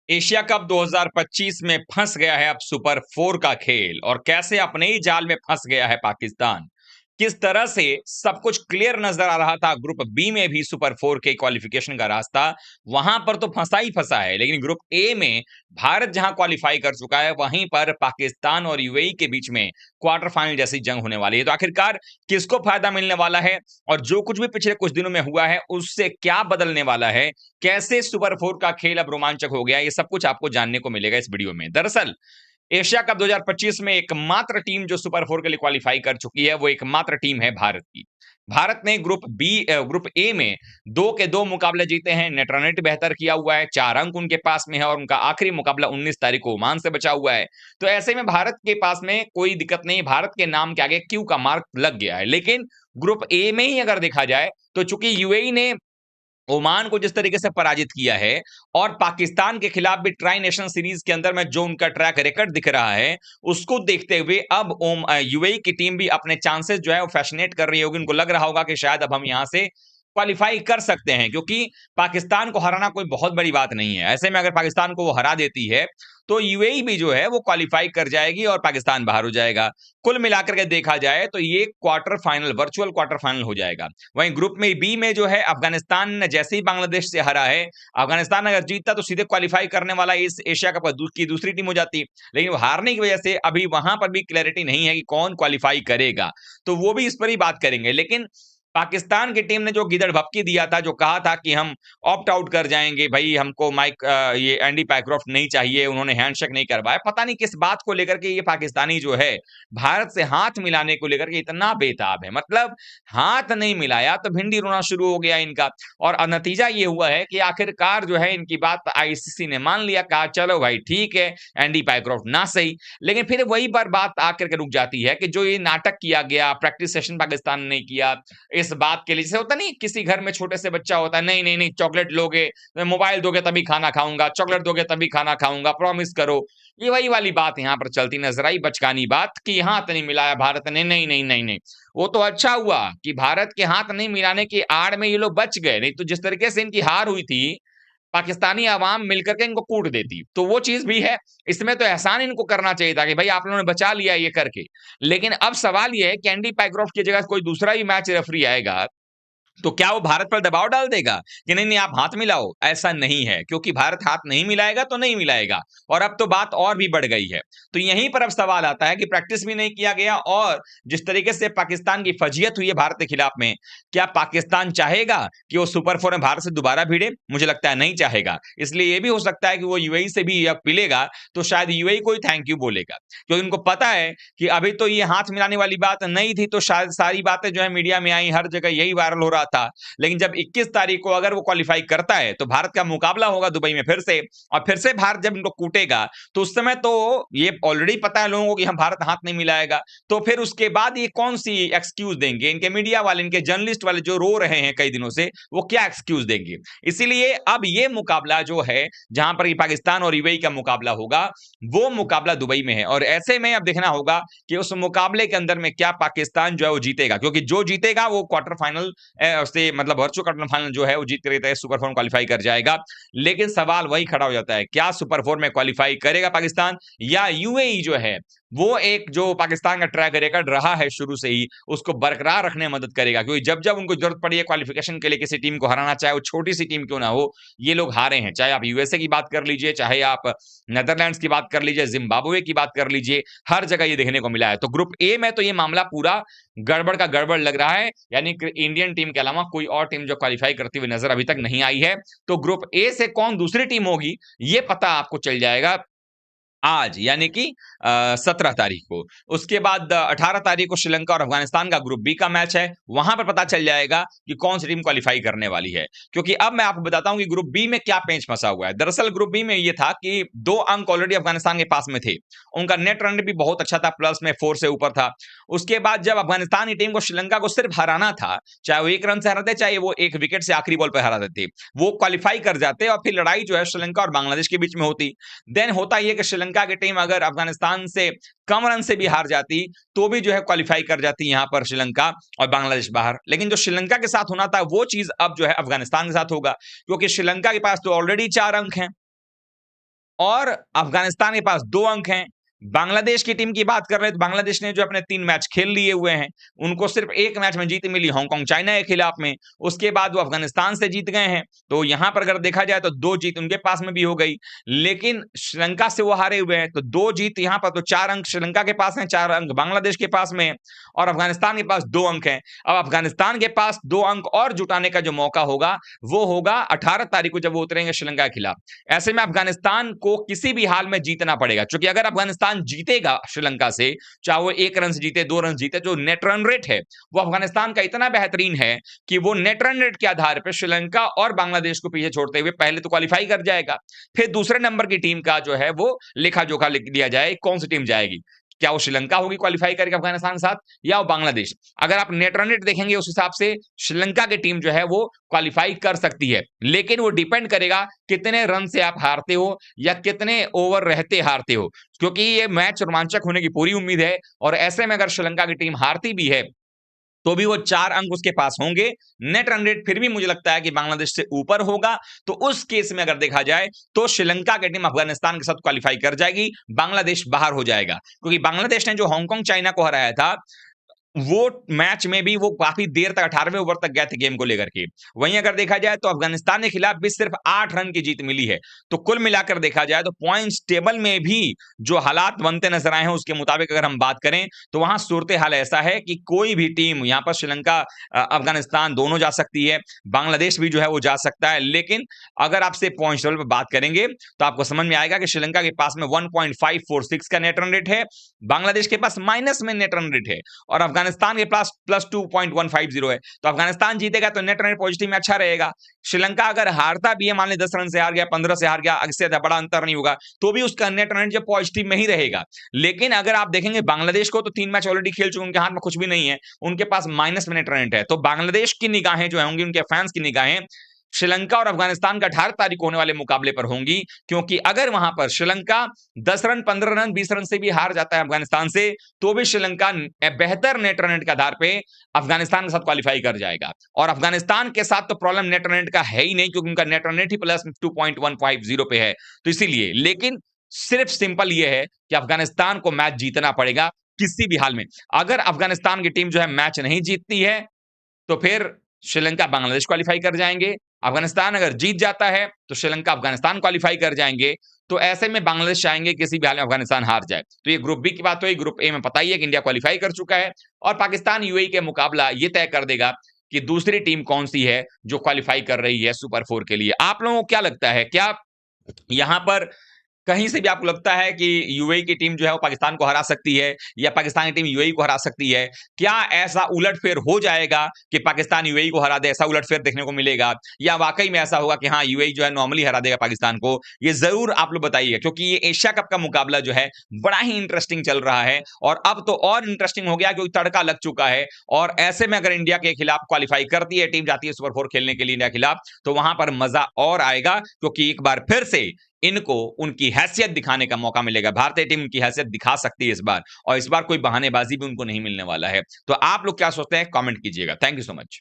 Asia cup 2025 में फंस गया है अब सुपर फोर का खेल और कैसे अपने ही जाल में फंस गया है पाकिस्तान। किस तरह से सब कुछ क्लियर नजर आ रहा था ग्रुप बी में भी सुपर फोर के क्वालिफिकेशन का रास्ता, वहां पर तो फंसा ही फंसा है। लेकिन ग्रुप ए में भारत जहां क्वालिफाई कर चुका है, वहीं पर पाकिस्तान और यूएई के बीच में क्वार्टर फाइनल जैसी जंग होने वाली है। तो आखिरकार किसको फायदा मिलने वाला है और जो कुछ भी पिछले कुछ दिनों में हुआ है उससे क्या बदलने वाला है, कैसे सुपर फोर का खेल अब रोमांचक हो गया, ये सब कुछ आपको जानने को मिलेगा इस वीडियो में। दरअसल एशिया कप 2025 में एकमात्र टीम जो सुपर फोर के लिए क्वालिफाई कर चुकी है, वो एकमात्र टीम है भारत की। भारत ने ग्रुप ए में 2 के 2 मुकाबले जीते हैं, नेट रन रेट बेहतर किया हुआ है, 4 अंक उनके पास में है और उनका आखिरी मुकाबला 19 तारीख को ओमान से बचा हुआ है। तो ऐसे में भारत के पास में कोई दिक्कत नहीं, भारत के नाम के आगे क्यू का मार्क लग गया है। लेकिन ग्रुप ए में ही अगर देखा जाए तो चूंकि यूएई ने ओमान को जिस तरीके से पराजित किया है और पाकिस्तान के खिलाफ भी ट्राई नेशन सीरीज के अंदर में जो उनका ट्रैक रिकॉर्ड दिख रहा है, उसको देखते हुए अब यूएई की टीम भी अपने चांसेस जो है वो फैसिनेट कर रही होगी। उनको लग रहा होगा कि शायद अब हम यहां से क्वालिफाई कर सकते हैं, क्योंकि पाकिस्तान को हराना कोई बहुत बड़ी बात नहीं है। ऐसे में अगर पाकिस्तान को वो हरा देती है तो यूएई भी जो है वो क्वालिफाई कर जाएगी और पाकिस्तान बाहर हो जाएगा। कुल मिलाकर के देखा जाए तो ये quarter final, virtual quarter final हो जाएगा। वहीं ग्रुप में बी में जो है अफगानिस्तान जैसे ही बांग्लादेश से हरा है, अफगानिस्तान अगर जीतता तो सीधे क्वालिफाई करने वाला इस एशिया कप की दूसरी टीम हो जाती। लेकिन वो हारने की वजह से अभी वहां पर भी क्लैरिटी नहीं है कि कौन क्वालिफाई करेगा, तो वो भी इस पर ही बात करेंगे। लेकिन पाकिस्तान की टीम ने जो गिदड़ भपकी दिया था, जो कहा था कि हम ऑप्ट आउट कर जाएंगे, भाई हमको ये एंडी पैक्रॉफ्ट नहीं चाहिए, उन्होंने हैंडशेक नहीं करवाया, पता नहीं किस बात को लेकर के ये पाकिस्तानी जो है भारत से हाथ मिलाने को लेकर के इतना बेताब है। मतलब हाथ नहीं मिलाया तो भिंडी रोना शुरू हो गया इनका। और नतीजा ये हुआ है कि आखिरकार जो है इनकी बात आईसीसी ने मान लिया, कहा चलो भाई ठीक है, एंडी पैक्रॉफ्ट ना सही। लेकिन फिर वही पर बात आकर के रुक जाती है कि जो ये नाटक किया गया, प्रैक्टिस सेशन पाकिस्तान ने किया इस बात के लिए, जैसे होता नहीं किसी घर में छोटे से बच्चा होता है, नहीं नहीं नहीं चॉकलेट लोगे, मोबाइल दोगे तभी खाना खाऊंगा, चॉकलेट दोगे तभी खाना खाऊंगा, प्रॉमिस करो। ये वही वाली बात यहाँ पर चलती नजर आई, बचकानी बात कि हाथ नहीं मिलाया भारत ने, नहीं नहीं नहीं नहीं। वो तो अच्छा हुआ कि भारत के हाथ नहीं मिलाने की आड़ में ये लोग बच गए, नहीं तो जिस तरीके से इनकी हार हुई थी, पाकिस्तानी आवाम मिलकर के इनको कूट देती। तो वो चीज भी है, इसमें तो एहसान इनको करना चाहिए था कि भाई आप लोगों ने बचा लिया ये करके। लेकिन अब सवाल ये है कि एंडी पैक्रॉफ्ट की जगह कोई दूसरा ही मैच रेफरी आएगा तो क्या वो भारत पर दबाव डाल देगा कि नहीं नहीं आप हाथ मिलाओ? ऐसा नहीं है, क्योंकि भारत हाथ नहीं मिलाएगा तो नहीं मिलाएगा। और अब तो बात और भी बढ़ गई है। तो यहीं पर अब सवाल आता है कि प्रैक्टिस भी नहीं किया गया और जिस तरीके से पाकिस्तान की फजीयत हुई है भारत के खिलाफ में, क्या पाकिस्तान चाहेगा कि वो सुपर फोर में भारत से दोबारा भिड़े? मुझे लगता है नहीं चाहेगा। इसलिए ये भी हो सकता है कि वो यूएई से भी अब मिलेगा तो शायद यूएई को ही थैंक यू बोलेगा, क्योंकि उनको पता है कि अभी तो ये हाथ मिलाने वाली बात नहीं थी, तो शायद सारी बातें जो है मीडिया में आई, हर जगह यही वायरल हो रहा था। लेकिन जब 21 तारीख को अगर वो क्वालिफाई करता है तो भारत का मुकाबला होगा दुबई में फिर से, और फिर से भारत जब इनको कूटेगा तो उस समय तो ये ऑलरेडी पता है लोगों को कि हम भारत हाथ नहीं मिलाएगा। तो फिर उसके बाद ये कौन सी एक्सक्यूज देंगे? इनके मीडिया वाले, इनके जर्नलिस्ट वाले जो रो रहे हैं कई दिनों से, वो क्या एक्सक्यूज देंगे? इसीलिए अब ये मुकाबला जो है, जहां पर पाकिस्तान और यूएई का मुकाबला होगा, वो मुकाबला दुबई में है। और ऐसे में अब देखना होगा कि उस मुकाबले के अंदर में क्या पाकिस्तान जो है वो जीतेगा, क्योंकि जो जीतेगा वो क्वार्टर फाइनल से मतलब वर्चुअल क्वार्टर फाइनल जो है वो जीत कर सुपर फोर क्वालिफाई कर जाएगा। लेकिन सवाल वही खड़ा हो जाता है, क्या सुपर फोर में क्वालिफाई करेगा पाकिस्तान, या यूएई जो है वो एक जो पाकिस्तान का ट्रैक रिकॉर्ड रहा है शुरू से ही, उसको बरकरार रखने में मदद करेगा? क्योंकि जब जब उनको जरूरत पड़ी है क्वालिफिकेशन के लिए किसी टीम को हराना, चाहे वो छोटी सी टीम क्यों ना हो, ये लोग हारे हैं। चाहे आप यूएसए की बात कर लीजिए, चाहे आप नेदरलैंड्स की बात कर लीजिए, जिम्बाब्वे की बात कर लीजिए, हर जगह ये देखने को मिला है। तो ग्रुप ए में तो ये मामला पूरा गड़बड़ का गड़बड़ लग रहा है, यानी कि इंडियन टीम के अलावा कोई और टीम जो क्वालिफाई करती हुई नजर अभी तक नहीं आई है। तो ग्रुप ए से कौन दूसरी टीम होगी ये पता आपको चल जाएगा आज, यानी कि 17 तारीख को। उसके बाद 18 तारीख को श्रीलंका और अफगानिस्तान का ग्रुप बी का मैच है, वहां पर पता चल जाएगा कि कौन सी टीम क्वालिफाई करने वाली है। क्योंकि अब मैं आपको बताता हूं कि ग्रुप बी में क्या पेंच फंसा हुआ है। दरअसल ग्रुप बी में यह था कि 2 अंक ऑलरेडी अफगानिस्तान के पास में थे, उनका नेट रन भी बहुत अच्छा था, प्लस में 4 से ऊपर था। उसके बाद जब अफगानिस्तान की टीम को श्रीलंका को सिर्फ हराना था, चाहे वो 1 रन से हराते, चाहे वो 1 विकेट से आखिरी बॉल पर हरा देते, वो क्वालिफाई कर जाते और फिर लड़ाई जो है श्रीलंका और बांग्लादेश के बीच में होती। देन होता यह कि श्रीलंका की टीम अगर अफगानिस्तान से कम रन से भी हार जाती तो भी जो है क्वालिफाई कर जाती यहां पर श्रीलंका, और बांग्लादेश बाहर। लेकिन जो श्रीलंका के साथ होना था वो चीज अब जो है अफगानिस्तान के साथ होगा, क्योंकि श्रीलंका के पास तो ऑलरेडी 4 अंक हैं। और अफगानिस्तान के पास 2 अंक हैं। बांग्लादेश की टीम की बात कर रहे हैं तो बांग्लादेश ने जो अपने 3 मैच खेल लिए हुए हैं, उनको सिर्फ 1 मैच में जीत मिली हांगकांग चाइना के खिलाफ में। उसके बाद वो अफगानिस्तान से जीत गए हैं। तो यहां पर अगर देखा जाए तो 2 जीत उनके पास में भी हो गई। लेकिन श्रीलंका से वो हारे हुए हैं, तो 2 जीत यहां पर, तो 4 अंक श्रीलंका के पास हैं, 4 अंक बांग्लादेश के पास में है और अफगानिस्तान के पास 2 अंक हैं। अब अफगानिस्तान के पास 2 अंक और जुटाने का जो मौका होगा, वो होगा 18 तारीख को जब वो उतरेंगे श्रीलंका के खिलाफ। ऐसे में अफगानिस्तान को किसी भी हाल में जीतना पड़ेगा, क्योंकि अगर अफगानिस्तान जीतेगा श्रीलंका से, चाहे वो 1 रन से जीते, 2 रन जीते, जो नेट रन रेट है वो अफगानिस्तान का इतना बेहतरीन है कि वो नेट रन रेट के आधार पर श्रीलंका और बांग्लादेश को पीछे छोड़ते हुए पहले तो क्वालिफाई कर जाएगा। फिर दूसरे नंबर की टीम का जो है वो लेखा जोखा लिख दिया जाए, कौन सी टीम जाएगी, क्या वो श्रीलंका होगी क्वालिफाई करके अफगानिस्तान के साथ, या वो बांग्लादेश। अगर आप नेट रन रेट देखेंगे उस हिसाब से श्रीलंका की टीम जो है वो क्वालिफाई कर सकती है, लेकिन वो डिपेंड करेगा कितने रन से आप हारते हो या कितने ओवर रहते हारते हो, क्योंकि ये मैच रोमांचक होने की पूरी उम्मीद है। और ऐसे में अगर श्रीलंका की टीम हारती भी है तो भी वो 4 अंक उसके पास होंगे। नेट रन रेट फिर भी मुझे लगता है कि बांग्लादेश से ऊपर होगा। तो उस केस में अगर देखा जाए तो श्रीलंका की टीम अफगानिस्तान के साथ क्वालिफाई कर जाएगी, बांग्लादेश बाहर हो जाएगा। क्योंकि बांग्लादेश ने जो हांगकांग चाइना को हराया था, वो मैच में भी वो काफी देर तक 18वें ओवर तक गए थे गेम को लेकर के। वहीं अगर देखा जाए तो अफगानिस्तान के खिलाफ भी सिर्फ 8 रन की जीत मिली है। तो कुल मिलाकर देखा जाए तो पॉइंट्स टेबल में भी जो हालात बनते नजर आए हैं उसके मुताबिक अगर हम बात करें तो वहां सूरत हाल ऐसा है कि कोई भी टीम यहां पर श्रीलंका अफगानिस्तान दोनों जा सकती है, बांग्लादेश भी जो है वो जा सकता है। लेकिन अगर आपसे पॉइंट टेबल पर बात करेंगे तो आपको समझ में आएगा कि श्रीलंका के पास में 1.546 का नेट रन रेट है, बांग्लादेश के पास माइनस में नेट रन रेट है और अफगानिस्तान के पास प्लस 2.150 है। तो अफगानिस्तान जीतेगा तो नेट रन पॉजिटिव में अच्छा रहेगा। श्रीलंका अगर हारता भी है, मान ली 10 रन से हार गया, 15 से हार गया, इससे बड़ा अंतर नहीं होगा, तो भी उसका नेट रन जो पॉजिटिव में ही रहेगा। लेकिन अगर आप देखेंगे बांग्लादेश को, तो 3 मैच ऑलरेडी खेल चुके, उनके हाथ में कुछ भी नहीं है, उनके पास माइनस में नेट रन है। तो बांग्लादेश की निगाहें जो होंगी, उनके फैंस की निगाहें श्रीलंका और अफगानिस्तान का 18 तारीख को होने वाले मुकाबले पर होंगी। क्योंकि अगर वहां पर श्रीलंका 10 रन, 15 रन, 20 रन से भी हार जाता है अफगानिस्तान से, तो भी श्रीलंका बेहतर नेट रन रेट के आधार पे अफगानिस्तान के साथ क्वालिफाई कर जाएगा। और अफगानिस्तान के साथ तो प्रॉब्लम नेट रन रेट का है ही नहीं, क्योंकि उनका नेट रन रेट ही प्लस 2.150 पे है। तो इसीलिए, लेकिन सिर्फ सिंपल ये है कि अफगानिस्तान को मैच जीतना पड़ेगा किसी भी हाल में। अगर अफगानिस्तान की टीम जो है मैच नहीं जीतती है तो फिर श्रीलंका बांग्लादेश क्वालिफाई कर जाएंगे। अफगानिस्तान अगर जीत जाता है तो श्रीलंका अफगानिस्तान क्वालिफाई कर जाएंगे। तो ऐसे में बांग्लादेश चाहेंगे किसी भी हाल में अफगानिस्तान हार जाए। तो ये ग्रुप बी की बात हुई। ग्रुप ए में पता ही है कि इंडिया क्वालिफाई कर चुका है और पाकिस्तान यूएई के मुकाबला ये तय कर देगा कि दूसरी टीम कौन सी है जो क्वालिफाई कर रही है सुपर 4 के लिए। आप लोगों को क्या लगता है, क्या यहां पर कहीं से भी आपको लगता है कि यूएई की टीम जो है वो पाकिस्तान को हरा सकती है या पाकिस्तान की टीम यूएई को हरा सकती है? क्या ऐसा उलटफेर हो जाएगा कि पाकिस्तान यूएई को हरा दे, ऐसा उलटफेर देखने को मिलेगा, या वाकई में ऐसा होगा कि हाँ यूएई जो है नॉर्मली हरा देगा पाकिस्तान को? ये जरूर आप लोग बताइए, क्योंकि ये एशिया कप का मुकाबला जो है बड़ा ही इंटरेस्टिंग चल रहा है और अब तो और इंटरेस्टिंग हो गया क्योंकि तड़का लग चुका है। और ऐसे में अगर इंडिया के खिलाफ क्वालिफाई करती है टीम, जाती है सुपर 4 खेलने के लिए इंडिया के खिलाफ, तो वहां पर मजा और आएगा, क्योंकि एक बार फिर से इनको उनकी हैसियत दिखाने का मौका मिलेगा। भारतीय टीम उनकी हैसियत दिखा सकती है इस बार, और इस बार कोई बहानेबाजी भी उनको नहीं मिलने वाला है। तो आप लोग क्या सोचते हैं, कमेंट कीजिएगा। Thank you so much.